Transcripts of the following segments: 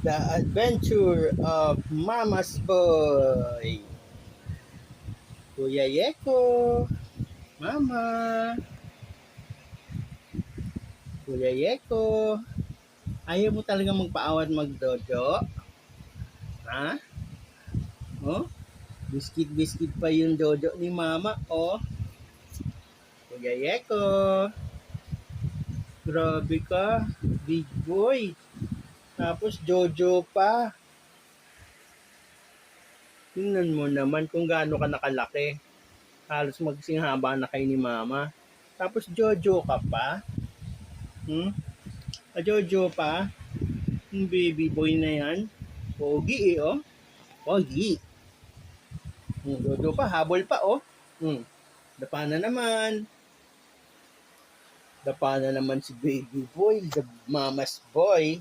The Adventure of Mama's Boy. Kuya Yeko, Mama, Kuya Yeko. Ayaw mo talaga magpaawat magdojo? Ha? Oh? Biskit-biskit pa yung dojo ni Mama, oh. Kuya Yeko. Grabe ka, big boy. Tapos Jojo pa. Tingnan mo naman kung gaano ka nakalaki. Halos magsinghaba na kayo ni Mama. Tapos Jojo ka pa. Hmm? Jojo pa. Yung baby boy na yan. Pogi eh, oh. Pogi. Jojo pa, habol pa, oh. Dapa na naman. Dapa na naman si baby boy, the mama's boy.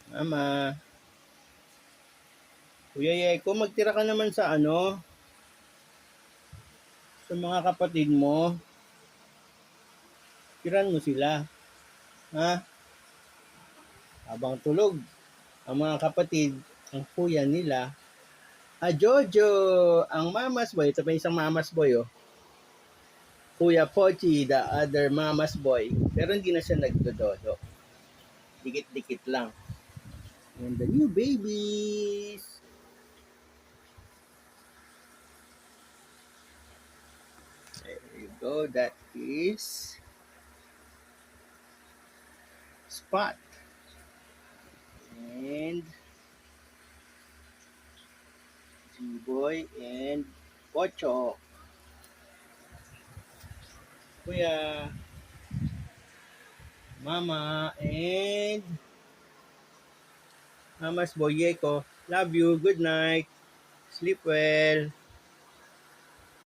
Mama. Kuya Yeko, magtira ka naman sa sa mga kapatid mo. Tiran mo sila. Ha? Habang tulog, ang mga kapatid, ang kuya nila, Jojo, ang mama's boy. Ito pa isang mama's boy, oh. Kuya Pochi, the other mama's boy. Pero hindi na siya nagdododo. Dikit-dikit lang. And the new babies. There you go. That is Spot. And G-Boy and Pocho. Kuya, Mama, and Mama's boy Yeko. Love you. Good night. Sleep well.